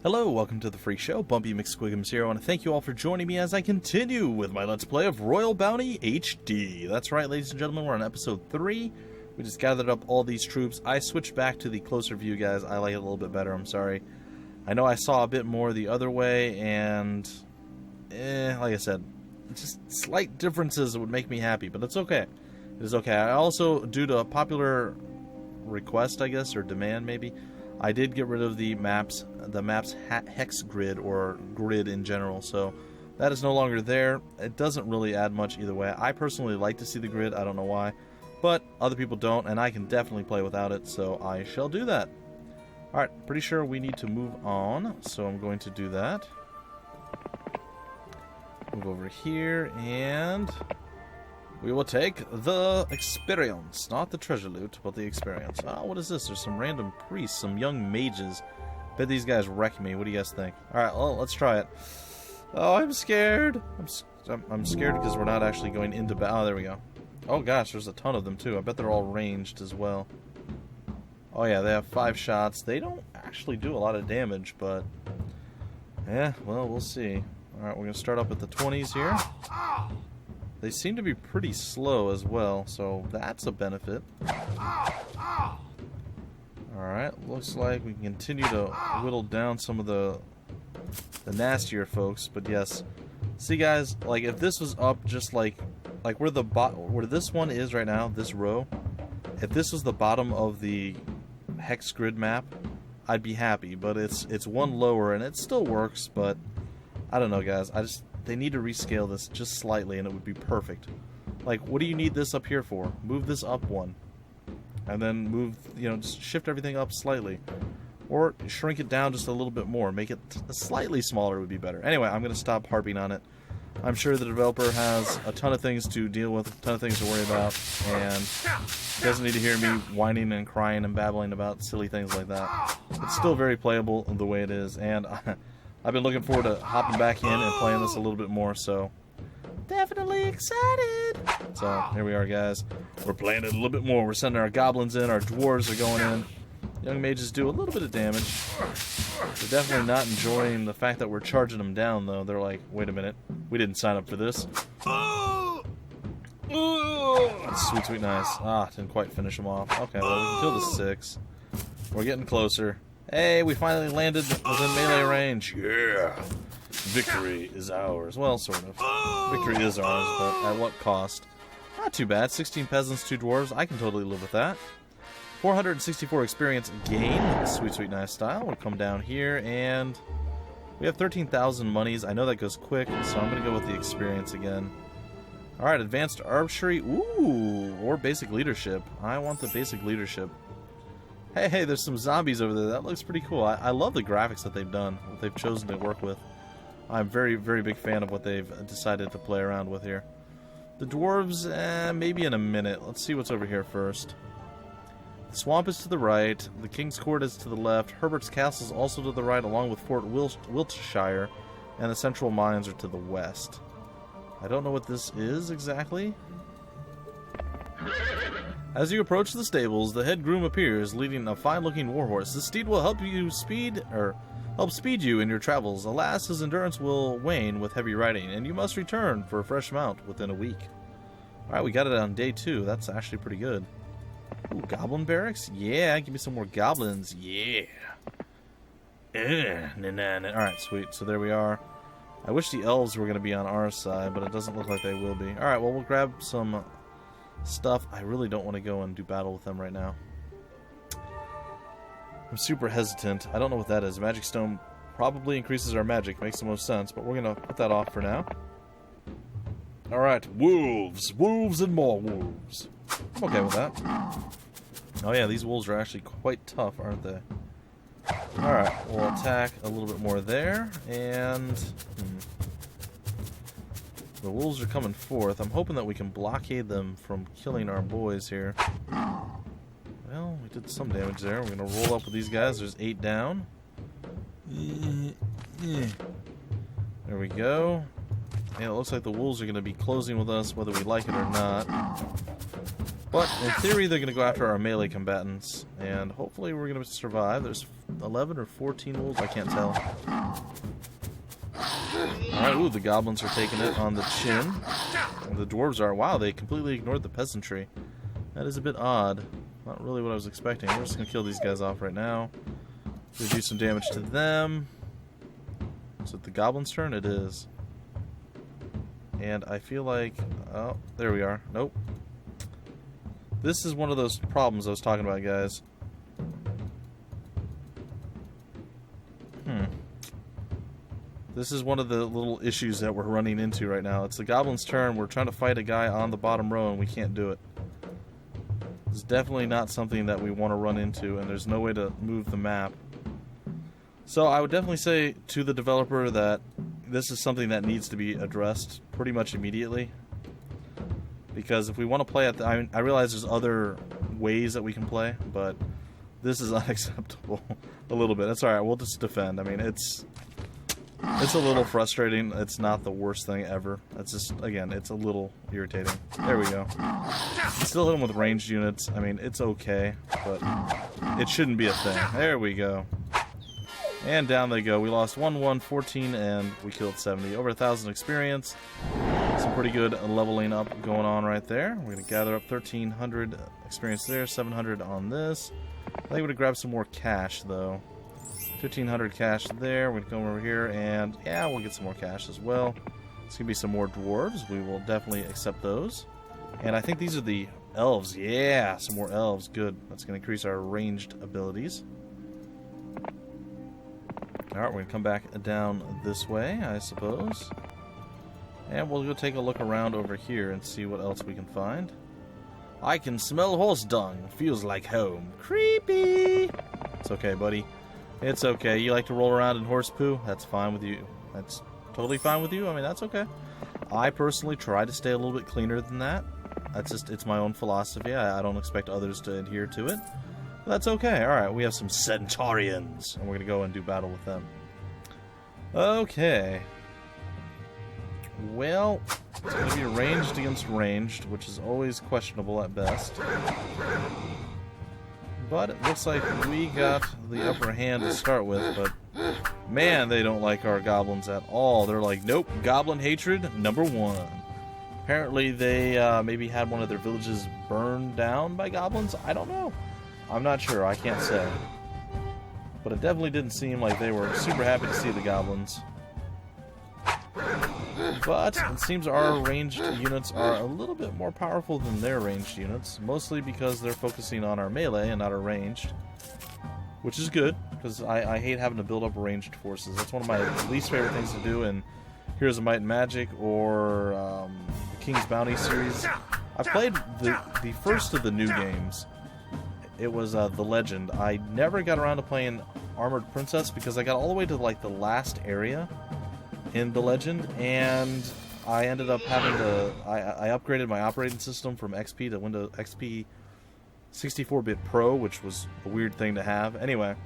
Hello, welcome to the Freak Show. Bumpy McSquigums here. I want to thank you all for joining me as I continue with my Let's Play of Royal Bounty HD. That's right, ladies and gentlemen, we're on episode 3. We just gathered up all these troops. I switched back to the closer view, guys. I like it a little bit better, I'm sorry. I know I saw a bit more the other way, and like I said, just slight differences would make me happy, but it's okay. It is okay. I also, due to a popular request, I guess, or demand maybe, I did get rid of the map's hex grid, or grid in general, so that is no longer there. It doesn't really add much either way. I personally like to see the grid, I don't know why, but other people don't, and I can definitely play without it, so I shall do that. Alright, pretty sure we need to move on, so I'm going to do that. Move over here, and we will take the experience. Not the treasure loot, but the experience. Oh, what is this? There's some random priests, some young mages. Bet these guys wreck me. What do you guys think? Alright, well, let's try it. Oh, I'm scared. I'm scared because we're not actually going into battle. Oh, there we go. Oh gosh, there's a ton of them too. I bet they're all ranged as well. Oh yeah, they have 5 shots. They don't actually do a lot of damage, but yeah, well, we'll see. Alright, we're going to start up at the 20s here. They seem to be pretty slow as well, so that's a benefit. Alright, looks like we can continue to whittle down some of the nastier folks, but yes. See guys, like if this was up just like where this one is right now, this row, if this was the bottom of the hex grid map, I'd be happy, but it's one lower and it still works, but I don't know guys, they need to rescale this just slightly and it would be perfect. Like, what do you need this up here for? Move this up one. And then move, just shift everything up slightly. Or shrink it down just a little bit more. Make it slightly smaller would be better. Anyway, I'm going to stop harping on it. I'm sure the developer has a ton of things to deal with, a ton of things to worry about, and doesn't need to hear me whining and crying and babbling about silly things like that. It's still very playable the way it is, and I've been looking forward to hopping back in and playing this a little bit more, so definitely excited. So here we are, guys. We're playing it a little bit more. We're sending our goblins in, our dwarves are going in. Young mages do a little bit of damage. They're definitely not enjoying the fact that we're charging them down, though. They're like, wait a minute, we didn't sign up for this. Sweet, sweet, nice. Ah, didn't quite finish them off. Okay, well, we can kill the 6. We're getting closer. Hey, we finally landed within melee range. Yeah. Victory is ours. Well, sort of. Victory is ours, but at what cost? Not too bad. 16 peasants, 2 dwarves. I can totally live with that. 464 experience gain. Sweet, sweet, nice style. We'll come down here, and we have 13,000 monies. I know that goes quick, so I'm going to go with the experience again. Alright, advanced archery. Ooh, or basic leadership. I want the basic leadership. Hey, there's some zombies over there. That looks pretty cool. I love the graphics that they've done, what they've chosen to work with. I'm very, very big fan of what they've decided to play around with here. The dwarves, maybe in a minute. Let's see what's over here first. The swamp is to the right. The King's Court is to the left. Herbert's Castle is also to the right, along with Fort Wiltshire. And the central mines are to the west. I don't know what this is exactly. As you approach the stables, the head groom appears, leading a fine-looking warhorse. This steed will help speed you in your travels. Alas, his endurance will wane with heavy riding, and you must return for a fresh mount within a week. Alright, we got it on day 2. That's actually pretty good. Ooh, goblin barracks? Yeah, give me some more goblins. Yeah. Alright, sweet. So there we are. I wish the elves were going to be on our side, but it doesn't look like they will be. Alright, well, we'll grab some stuff. I really don't want to go and do battle with them right now. I'm super hesitant. I don't know what that is. Magic Stone probably increases our magic. Makes the most sense, but we're going to put that off for now. Alright, wolves. Wolves and more wolves. I'm okay with that. Oh yeah, these wolves are actually quite tough, aren't they? Alright, we'll attack a little bit more there, and the wolves are coming forth. I'm hoping that we can blockade them from killing our boys here. Well, we did some damage there. We're going to roll up with these guys. There's 8 down. There we go. And it looks like the wolves are going to be closing with us whether we like it or not. But in theory, they're going to go after our melee combatants, and hopefully we're going to survive. There's 11 or 14 wolves, I can't tell. Alright, ooh, the goblins are taking it on the chin. And the dwarves are. Wow, they completely ignored the peasantry. That is a bit odd. Not really what I was expecting. We're just going to kill these guys off right now. We do some damage to them. Is it the goblins' turn? It is. And I feel like... Oh, there we are. Nope. This is one of those problems I was talking about, guys. This is one of the little issues that we're running into right now. It's the goblins' turn. We're trying to fight a guy on the bottom row, and we can't do it. It's definitely not something that we want to run into, and there's no way to move the map. So I would definitely say to the developer that this is something that needs to be addressed pretty much immediately. Because if we want to play at the... I realize there's other ways that we can play, but this is unacceptable a little bit. That's alright, we'll just defend. I mean, it's a little frustrating. It's not the worst thing ever. It's just, again, it's a little irritating. There we go. Still hit them with ranged units. I mean, it's okay, but it shouldn't be a thing. There we go. And down they go. We lost 1, 14, and we killed 70. Over 1,000 experience. Some pretty good leveling up going on right there. We're going to gather up 1,300 experience there, 700 on this. I think we're going to grab some more cash, though. 1,500 cash there. We're going to come over here, and yeah, we'll get some more cash as well. It's going to be some more dwarves. We will definitely accept those. And I think these are the elves. Yeah, some more elves. Good. That's going to increase our ranged abilities. Alright, we're going to come back down this way, I suppose. And we'll go take a look around over here and see what else we can find. I can smell horse dung. Feels like home. Creepy! It's okay, buddy. It's okay. You like to roll around in horse poo? That's fine with you. That's totally fine with you. I mean, that's okay. I personally try to stay a little bit cleaner than that. That's just, it's my own philosophy. I don't expect others to adhere to it. That's okay. Alright, we have some Centaurians, and we're going to go and do battle with them. Okay. Well, it's going to be ranged against ranged, which is always questionable at best. But it looks like we got the upper hand to start with, but man, they don't like our goblins at all. They're like, nope, goblin hatred, #1. Apparently they maybe had one of their villages burned down by goblins. I don't know. I'm not sure. I can't say. But it definitely didn't seem like they were super happy to see the goblins. But it seems our ranged units are a little bit more powerful than their ranged units. Mostly because they're focusing on our melee and not our ranged. Which is good, because I hate having to build up ranged forces. That's one of my least favorite things to do in Heroes of Might and Magic or the King's Bounty series. I played the first of the new games. It was The Legend. I never got around to playing Armored Princess because I got all the way to like the last area in The Legend, and I ended up having to... I upgraded my operating system from XP to Windows XP 64-bit Pro, which was a weird thing to have. Anyway,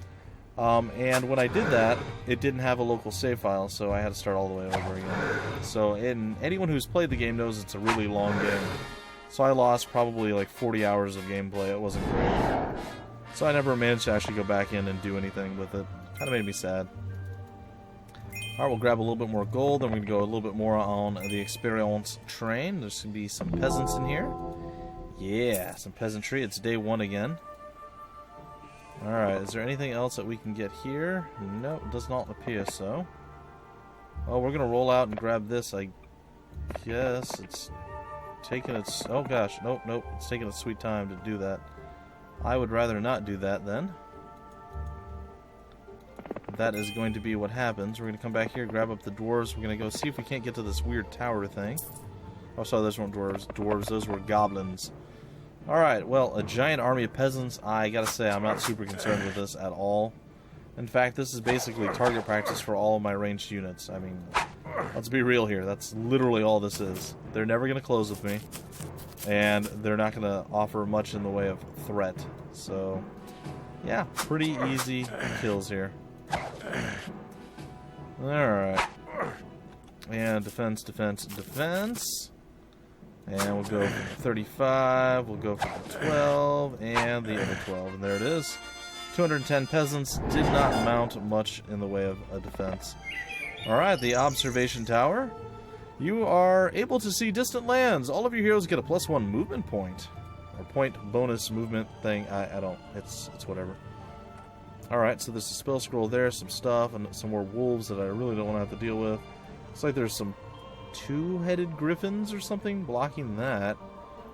and when I did that, it didn't have a local save file, so I had to start all the way over again. So anyone who's played the game knows it's a really long game. So I lost probably like 40 hours of gameplay. It wasn't great. So I never managed to actually go back in and do anything with it. Kind of made me sad. Alright, we'll grab a little bit more gold, and we're going to go a little bit more on the experience train. There's going to be some peasants in here. Yeah, some peasantry. It's day 1 again. Alright, is there anything else that we can get here? No, it does not appear so. Oh, we're going to roll out and grab this, I guess. It's taking its... Oh gosh, nope. It's taking its sweet time to do that. I would rather not do that then. That is going to be what happens. We're going to come back here, grab up the dwarves. We're going to go see if we can't get to this weird tower thing. Oh, sorry, those weren't dwarves. Those were goblins. Alright, well, a giant army of peasants. I gotta say, I'm not super concerned with this at all. In fact, this is basically target practice for all of my ranged units. I mean, let's be real here. That's literally all this is. They're never going to close with me. And they're not going to offer much in the way of threat. So, yeah, pretty easy kills here. Alright. And defense. And we'll go for 35, we'll go for the 12, and the other 12. And there it is. 210 peasants did not mount much in the way of a defense. Alright, the observation tower. You are able to see distant lands. All of your heroes get a +1 movement point. Or point bonus movement thing. I don't, it's whatever. Alright, so there's a spell scroll there, some stuff, and some more wolves that I really don't want to have to deal with. Looks like there's some two-headed griffins or something blocking that.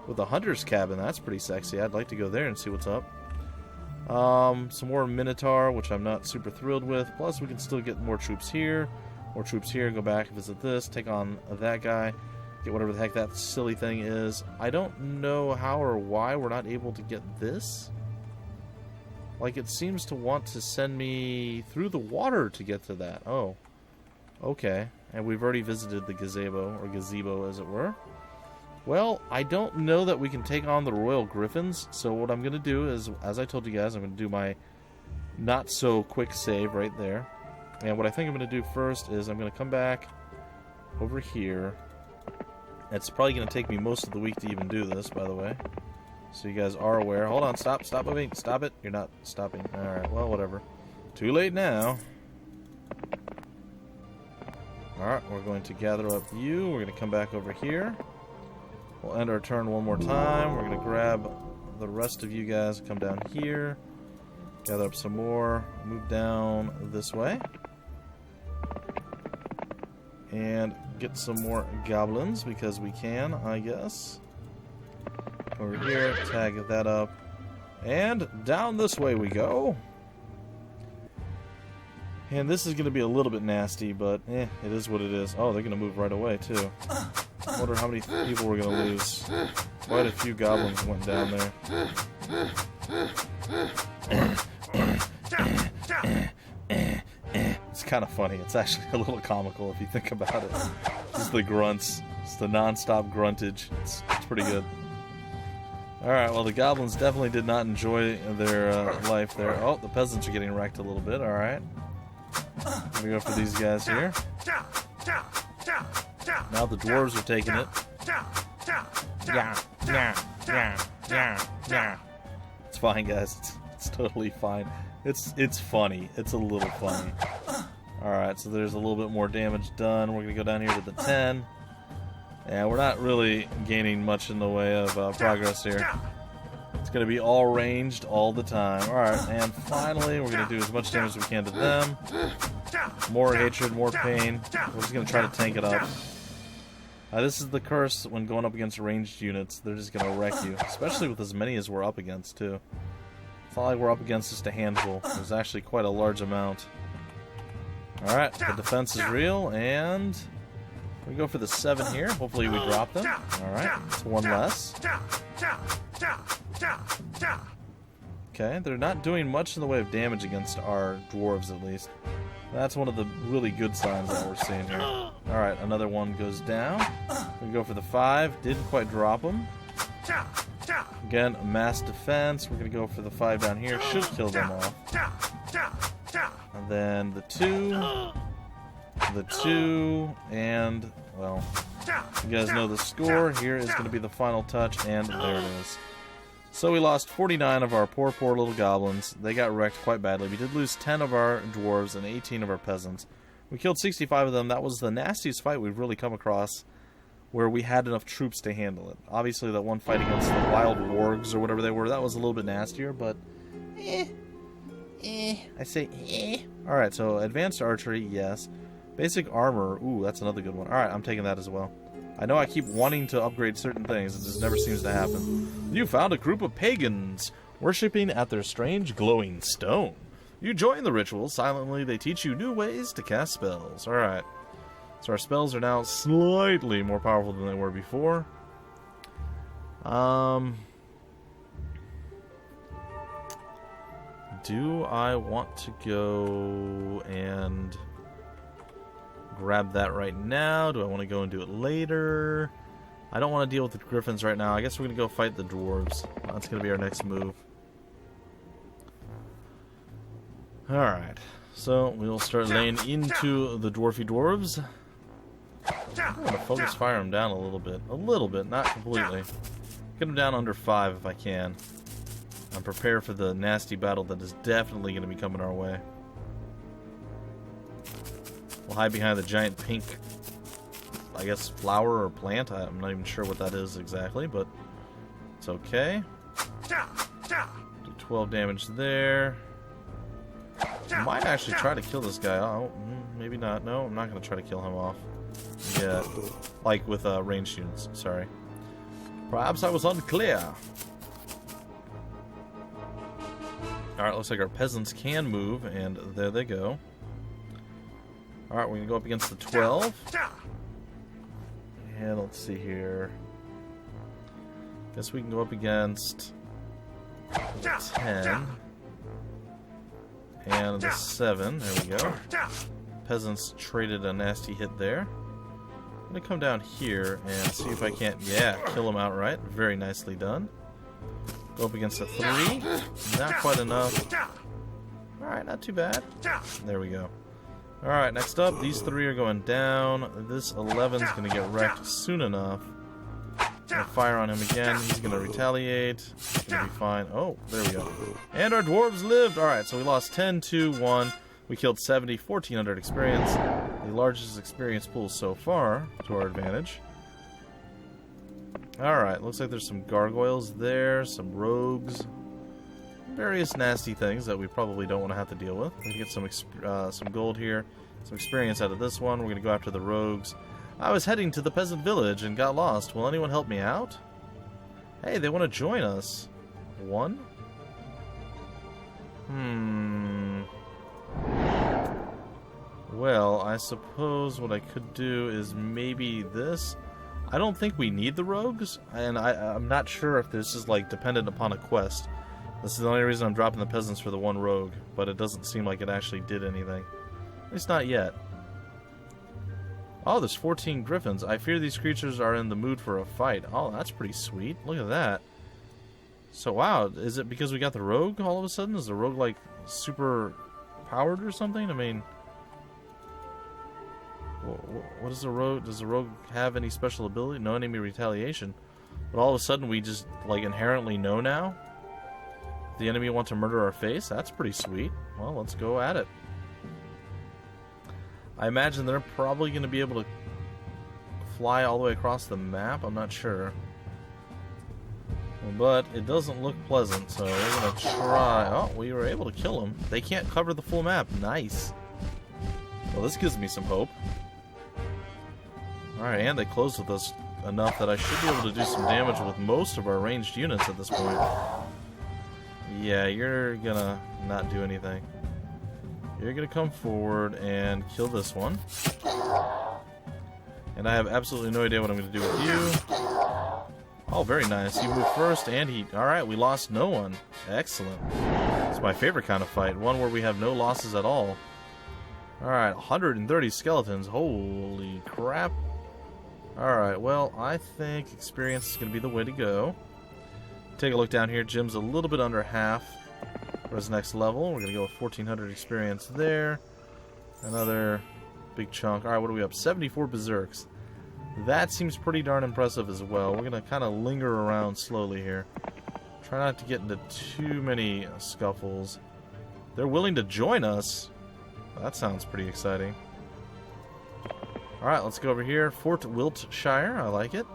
With a hunter's cabin, that's pretty sexy. I'd like to go there and see what's up. Some more minotaur, which I'm not super thrilled with. Plus, we can still get more troops here. More troops here, go back, visit this, take on that guy. Get whatever the heck that silly thing is. I don't know how or why we're not able to get this. Like, it seems to want to send me through the water to get to that. Oh. Okay. And we've already visited the gazebo, or gazebo as it were. Well, I don't know that we can take on the royal griffins, so what I'm going to do is, as I told you guys, I'm going to do my not-so-quick save right there. And what I think I'm going to do first is I'm going to come back over here. It's probably going to take me most of the week to even do this, by the way. So you guys are aware. Hold on, stop moving, stop it. You're not stopping. Alright, well, whatever. Too late now. Alright, we're going to gather up you. We're going to come back over here. We'll end our turn one more time. We're going to grab the rest of you guys, come down here. Gather up some more. Move down this way. And get some more goblins, because we can, I guess. Over here, tag that up. And down this way we go. And this is going to be a little bit nasty, but it is what it is. Oh, they're going to move right away, too. I wonder how many people we're going to lose. Quite a few goblins went down there. It's kind of funny. It's actually a little comical if you think about it. Just the grunts. It's the non-stop gruntage. It's pretty good. Alright, well, the goblins definitely did not enjoy their life there. Oh, the peasants are getting wrecked a little bit. Alright. Let me go for these guys here. Now the dwarves are taking it. Yeah. It's fine, guys. It's totally fine. It's funny. It's a little funny. Alright, so there's a little bit more damage done. We're going to go down here to the 10. Yeah, we're not really gaining much in the way of progress here. It's going to be all ranged all the time. Alright, and finally, we're going to do as much damage as we can to them. More hatred, more pain. We're just going to try to tank it up. This is the curse when going up against ranged units. They're just going to wreck you. Especially with as many as we're up against, too. It's not like we're up against just a handful. There's actually quite a large amount. Alright, the defense is real, and we go for the 7 here. Hopefully we drop them. Alright, it's one less. Okay, they're not doing much in the way of damage against our dwarves, at least. That's one of the really good signs that we're seeing here. Alright, another one goes down. We go for the 5. Didn't quite drop them. Again, mass defense. We're going to go for the 5 down here. Should kill them off. And then the 2. The 2. And, well, you guys know the score. Here is going to be the final touch. And there it is. So we lost 49 of our poor little goblins. They got wrecked quite badly. We did lose 10 of our dwarves and 18 of our peasants. We killed 65 of them. That was the nastiest fight we've really come across where we had enough troops to handle it. Obviously, that one fight against the wild wargs or whatever they were, that was a little bit nastier, but I say Alright, so advanced archery, yes. Basic armor, ooh, that's another good one. Alright, I'm taking that as well. I know I keep wanting to upgrade certain things, it just never seems to happen. You found a group of pagans worshipping at their strange glowing stone. You join the ritual. Silently, they teach you new ways to cast spells. Alright. So our spells are now slightly more powerful than they were before. Do I want to go and grab that right now? Do I want to go and do it later? I don't want to deal with the griffins right now. I guess we're going to go fight the dwarves. That's going to be our next move. Alright. So we'll start laying into the dwarfy dwarves. I'm going to focus fire him down a little bit, not completely. Get him down under 5 if I can. I'm prepared for the nasty battle that is definitely going to be coming our way. We'll hide behind the giant pink, I guess, flower or plant. I'm not even sure what that is exactly, but it's okay. Do 12 damage there. I might actually try to kill this guy. Oh, maybe not. No, I'm not going to try to kill him off. Yeah, like with ranged units. Sorry. Perhaps I was unclear. Alright, looks like our peasants can move, and there they go. Alright, we're going to go up against the 12. And let's see here. Guess we can go up against the 10. And the 7. There we go. Peasants traded a nasty hit there. I'm going to come down here and see if I can't, yeah, kill him outright. Very nicely done. Go up against a 3. Not quite enough. Alright, not too bad. There we go. Alright, next up, these 3 are going down. This 11's going to get wrecked soon enough. Gonna fire on him again. He's going to retaliate. He's going to be fine. Oh, there we go. And our dwarves lived. Alright, so we lost 10, 2, 1. We killed 70, 1,400 experience. The largest experience pool so far, to our advantage. Alright, looks like there's some gargoyles there, some rogues. Various nasty things that we probably don't want to have to deal with. We get some gold here, some experience out of this one. We're going to go after the rogues. I was heading to the peasant village and got lost. Will anyone help me out? Hey, they want to join us. 1? Well, I suppose what I could do is maybe this. I don't think we need the rogues, and I'm not sure if this is like dependent upon a quest. This is the only reason I'm dropping the peasants for the 1 rogue, but it doesn't seem like it actually did anything. At least not yet. Oh, there's 14 griffins. I fear these creatures are in the mood for a fight. Oh, that's pretty sweet. Look at that. So, wow, is it because we got the rogue all of a sudden? Is the rogue, like, super powered or something? I mean, what is the rogue? Does the rogue have any special ability? No enemy retaliation. But all of a sudden we just, like, inherently know now? The enemy want to murder our face? That's pretty sweet. Well, let's go at it. I imagine they're probably going to be able to fly all the way across the map. I'm not sure. But it doesn't look pleasant, so we're going to try. Oh, we were able to kill them. They can't cover the full map. Nice. Well, this gives me some hope. Alright, and they closed with us enough that I should be able to do some damage with most of our ranged units at this point. Yeah, you're gonna not do anything. You're gonna come forward and kill this one. And I have absolutely no idea what I'm gonna do with you. Oh, very nice. You move first, and he... Alright, we lost no one. Excellent. It's my favorite kind of fight. One where we have no losses at all. Alright, 130 skeletons. Holy crap. Alright, well, I think experience is going to be the way to go. Take a look down here. Jim's a little bit under half for his next level. We're going to go with 1,400 experience there. Another big chunk. Alright, what are we up? 74 berserks. That seems pretty darn impressive as well. We're going to kind of linger around slowly here. Try not to get into too many scuffles. They're willing to join us. That sounds pretty exciting. Alright, let's go over here. Fort Wiltshire. I like it.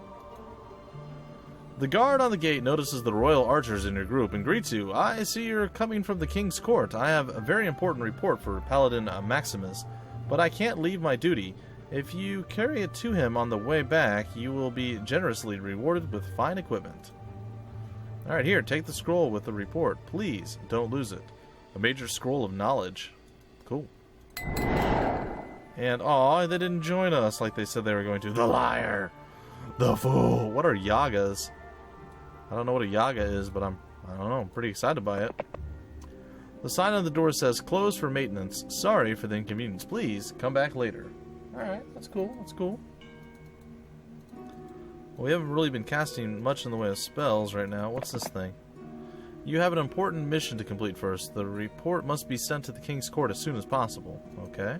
The guard on the gate notices the royal archers in your group and greets you. I see you're coming from the king's court. I have a very important report for Paladin Maximus, but I can't leave my duty. If you carry it to him on the way back, you will be generously rewarded with fine equipment. Alright, here, take the scroll with the report. Please, don't lose it. A major scroll of knowledge. Cool. And, aw, they didn't join us like they said they were going to. The liar! The fool! What are yagas? I don't know what a yaga is, but I don't know, I'm pretty excited by it. The sign on the door says, closed for maintenance. Sorry for the inconvenience. Please, come back later. Alright, that's cool, that's cool. Well, we haven't really been casting much in the way of spells right now. What's this thing? You have an important mission to complete first. The report must be sent to the king's court as soon as possible. Okay.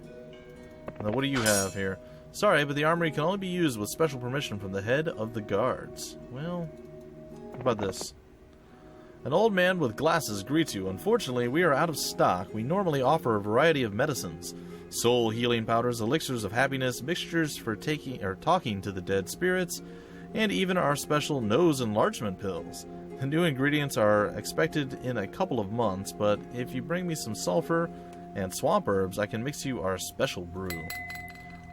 Now, what do you have here? Sorry, but the armory can only be used with special permission from the head of the guards. Well, what about this? An old man with glasses greets you. Unfortunately, we are out of stock. We normally offer a variety of medicines. Soul healing powders, elixirs of happiness, mixtures for taking or talking to the dead spirits, and even our special nose enlargement pills. The new ingredients are expected in a couple of months, but if you bring me some sulfur and swamp herbs, I can mix you our special brew.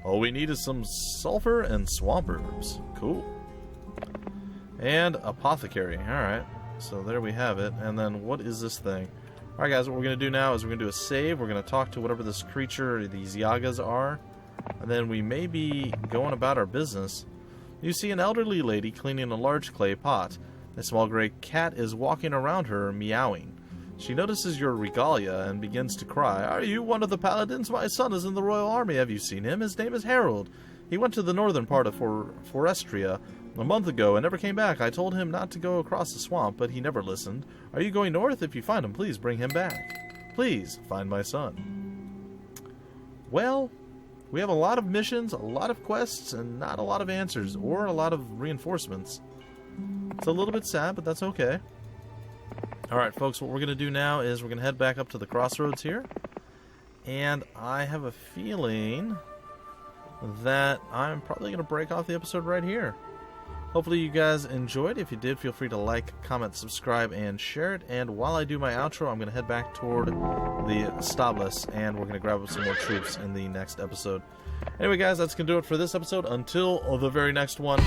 All we need is some sulfur and swamp herbs. Cool. And apothecary. Alright. So there we have it. And then what is this thing? Alright guys, what we're going to do now is we're going to do a save. We're going to talk to whatever this creature, these Yagas are. And then we may be going about our business. You see an elderly lady cleaning a large clay pot. A small gray cat is walking around her, meowing. She notices your regalia and begins to cry. Are you one of the paladins? My son is in the Royal Army. Have you seen him? His name is Harold. He went to the northern part of Forestria a month ago and never came back. I told him not to go across the swamp, but he never listened. Are you going north? If you find him, please bring him back. Please, find my son. Well, we have a lot of missions, a lot of quests, and not a lot of answers, or a lot of reinforcements. It's a little bit sad, but that's okay. Alright, folks, what we're going to do now is we're going to head back up to the crossroads here. And I have a feeling that I'm probably going to break off the episode right here. Hopefully you guys enjoyed. If you did, feel free to like, comment, subscribe, and share it. And while I do my outro, I'm going to head back toward the Stablis, and we're going to grab up some more troops in the next episode. Anyway, guys, that's going to do it for this episode. Until the very next one,